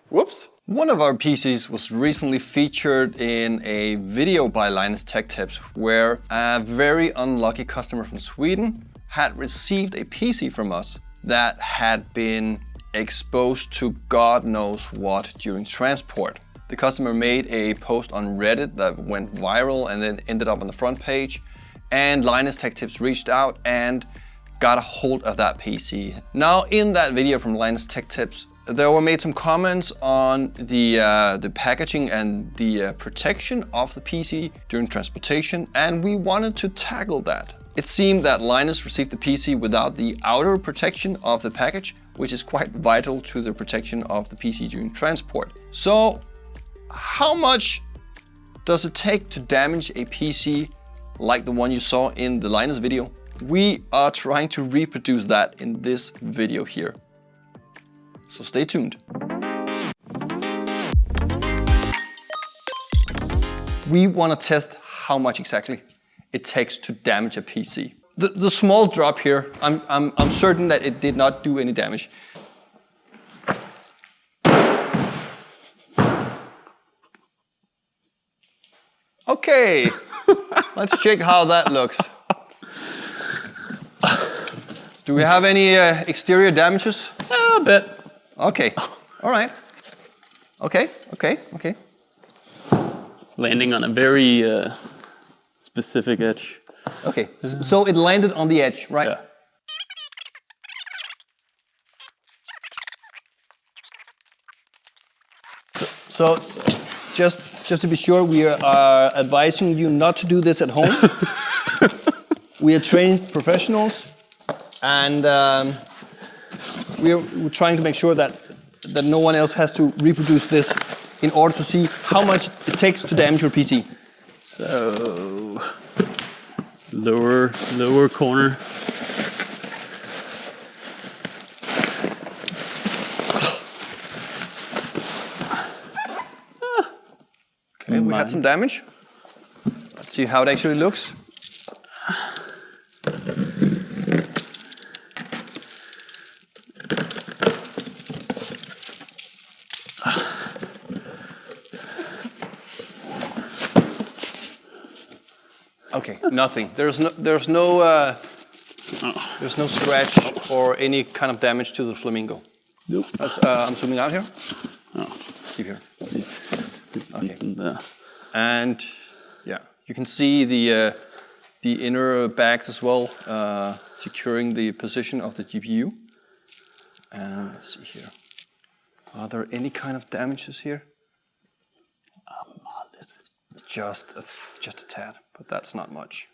Whoops. One of our PCs was recently featured in a video by LinusTech Tips where a very unlucky customer from Sweden had received a PC from us that had been exposed to God knows what during transport. The customer made a post on Reddit that went viral and then ended up on the front page, and LinusTech Tips reached out and got a hold of that PC. Now, in that video from LinusTech Tips, there were made some comments on the packaging and the protection of the PC during transportation, and we wanted to tackle that. It seemed that Linus received the PC without the outer protection of the package, which is quite vital to the protection of the PC during transport. So, how much does it take to damage a PC like the one you saw in the Linus video? We are trying to reproduce that in this video here. So stay tuned. We want to test how much exactly it takes to damage a PC. The small drop here, I'm certain that it did not do any damage. Okay, let's check how that looks. Do we have any exterior damages? A bit. Okay, all right. Okay. Landing on a very specific edge. Okay, so it landed on the edge, right? Yeah. So just to be sure, we are advising you not to do this at home. We are trained professionals, and we're trying to make sure that no one else has to reproduce this in order to see how much it takes to damage your PC. So lower corner. Okay, we had some damage. Let's see how it actually looks. Okay, nothing. There's no scratch or any kind of damage to the flamingo. Nope. I'm zooming out here. Oh. Let's keep here. Okay. And yeah, you can see the inner bags as well, securing the position of the GPU. And let's see here. Are there any kind of damages here? Just a tad, but that's not much.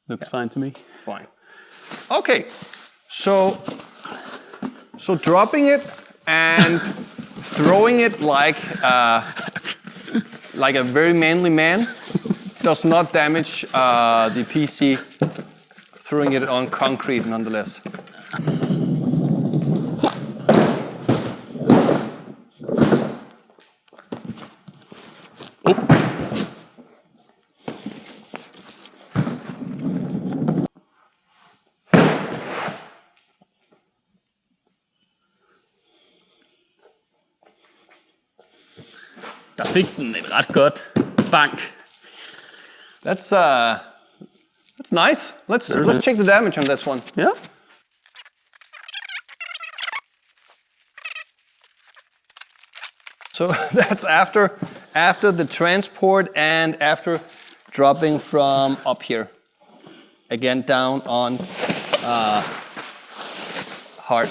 Looks fine to me. Fine. Okay, so dropping it and throwing it like a very manly man does not damage the PC. Throwing it on concrete nonetheless. Der fik den et ret godt bank. That's nice. Let's check the damage on this one. Yeah. So that's after the transport and after dropping from up here. Again, down on hard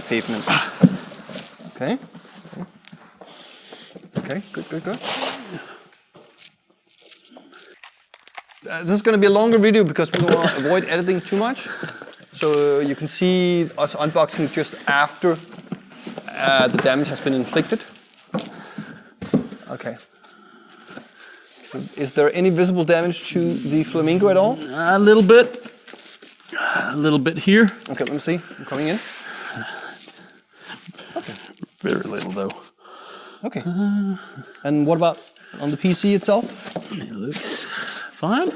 pavement. Okay. Okay, good. This is going to be a longer video because we want to avoid editing too much. So you can see us unboxing just after the damage has been inflicted. Okay. Is there any visible damage to the flamingo at all? A little bit. A little bit here. Okay, let me see. I'm coming in. Okay. Very little though. Okay. And what about on the PC itself? It looks fine.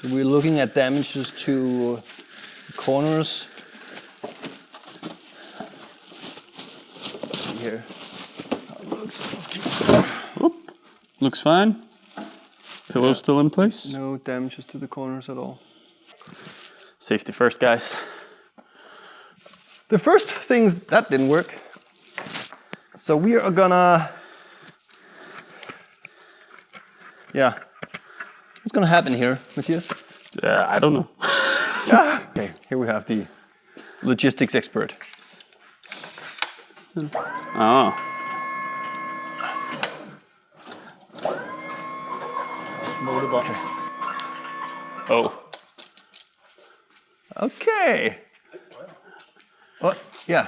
So we're looking at damages to the corners. Let's see here. How it looks. Oop. Looks fine. Pillow still in place. No damages to the corners at all. Safety first, guys. The first things that didn't work. So we are gonna, what's gonna happen here, Matthias? I don't know. Okay, here we have the logistics expert. Oh. Okay. Oh. Okay. What? Yeah.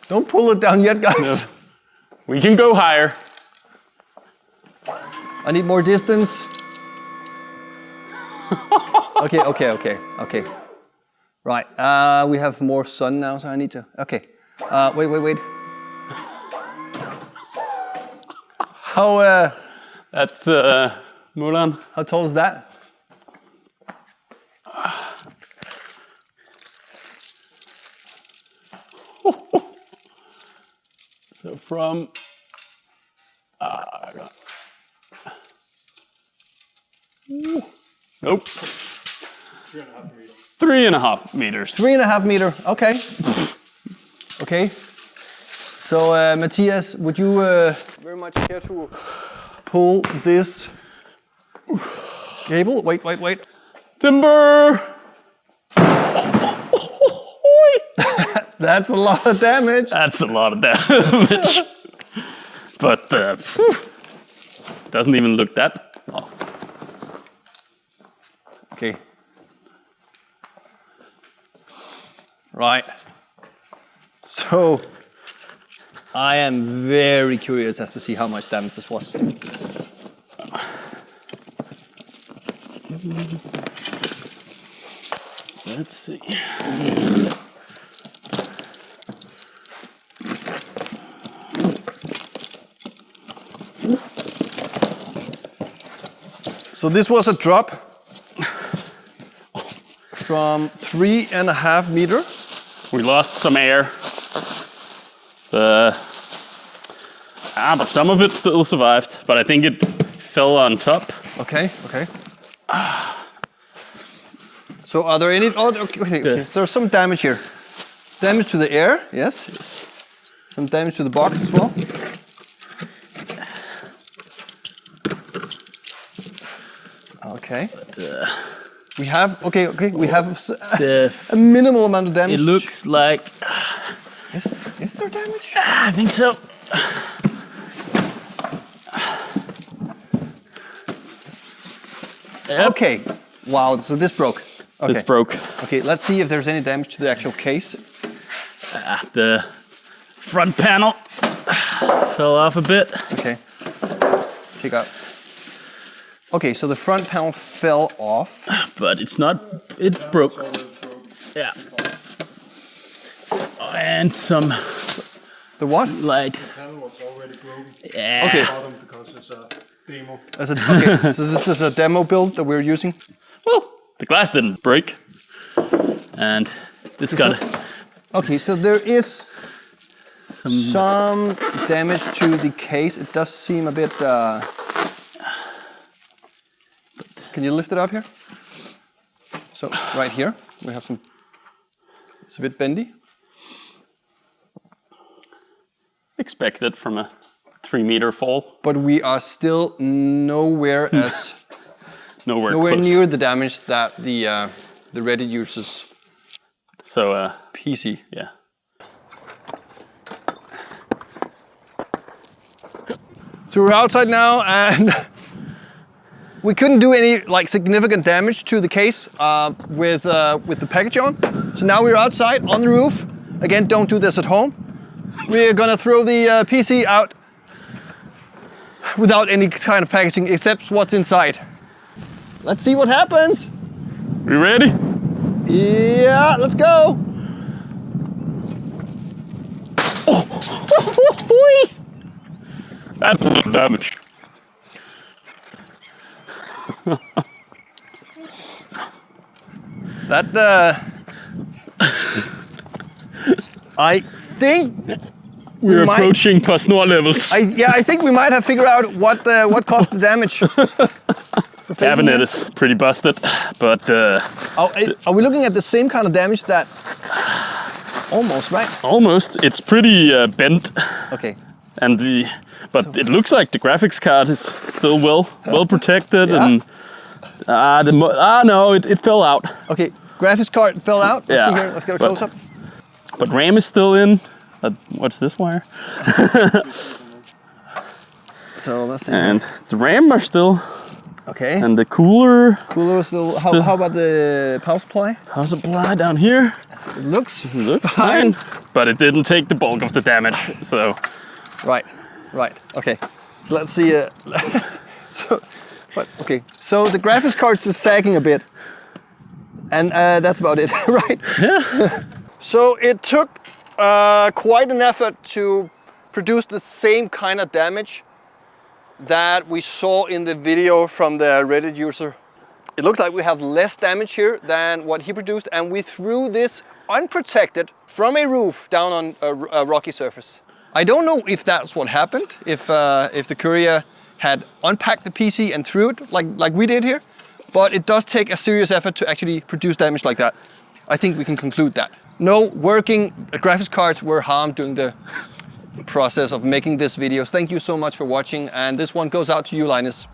Don't pull it down yet, guys. No. We can go higher. I need more distance. Okay. Right. We have more sun now, so I need to. Okay. Wait. How? That's Mulan. How tall is that? So from nope. 3.5 meters. 3.5 meter. Okay. Okay. So Matthias, would you very much care to pull this cable? Wait. Timber. That's a lot of damage. That's a lot of damage. But doesn't even look that. Oh. Okay. Right. So I am very curious as to see how much damage this was. Let's see. So this was a drop from 3.5 meter. We lost some air. But some of it still survived. But I think it fell on top. Okay. So are there any? Oh, okay. So there's some damage here. Damage to the air, yes. Some damage to the box as well. Okay. But, we have We have a minimal amount of damage. it looks like. Is there damage? I think so. Yep. Okay. Wow. So this broke. Okay. This broke. Okay. Let's see if there's any damage to the actual case. The front panel fell off a bit. Okay. Take out. Okay, so the front panel fell off. But it's not. It broke. Yeah. And some The what? light. The panel was already broken. Yeah. Okay. Bottom because it's a demo. Okay, so this is a demo build that we're using. Well, the glass didn't break. And this got Okay, so there is some damage to the case. It does seem a bit. Can you lift it up here? So right here we have some. It's a bit bendy. expected from a 3-meter fall. But we are still nowhere Nowhere nowhere close. near the damage that the Reddit uses So PC. yeah. So we're outside now, and we couldn't do any significant damage to the case with the package on. So now we're outside on the roof. Again, don't do this at home. We're gonna throw the PC out without any kind of packaging except what's inside. Let's see what happens. We ready? Yeah, let's go. That's a lot of damage. That I think We're might- approaching PostNord levels. I think we might have figured out what caused the damage. The Cabinet is pretty busted, but Are we looking at the same kind of damage that? Almost, right? almost. It's pretty bent, Okay. and but it looks like the graphics card is still well protected, Yeah. and no, it fell out. Okay. Graphics card fell out. Let's see Yeah, here. Let's get a but- close up. But RAM is still in. What's this wire? So let's see. And the RAM are still, Okay. and the cooler Cooler still. How about the power supply? power supply down here It looks looks fine, but it didn't take the bulk of the damage. So Right. Okay. So let's see. Okay. So the graphics card is sagging a bit, and that's about it, right? yeah, So it took quite an effort to produce the same kind of damage that we saw in the video from the Reddit user. It looks like we have less damage here than what he produced, and we threw this unprotected from a roof down on a rocky surface. I don't know if that's what happened, if the courier had unpacked the PC and threw it like we did here, but it does take a serious effort to actually produce damage like that. I think we can conclude that. No working graphics cards were harmed during the process of making this video. Thank you so much for watching, and this one goes out to you, Linus.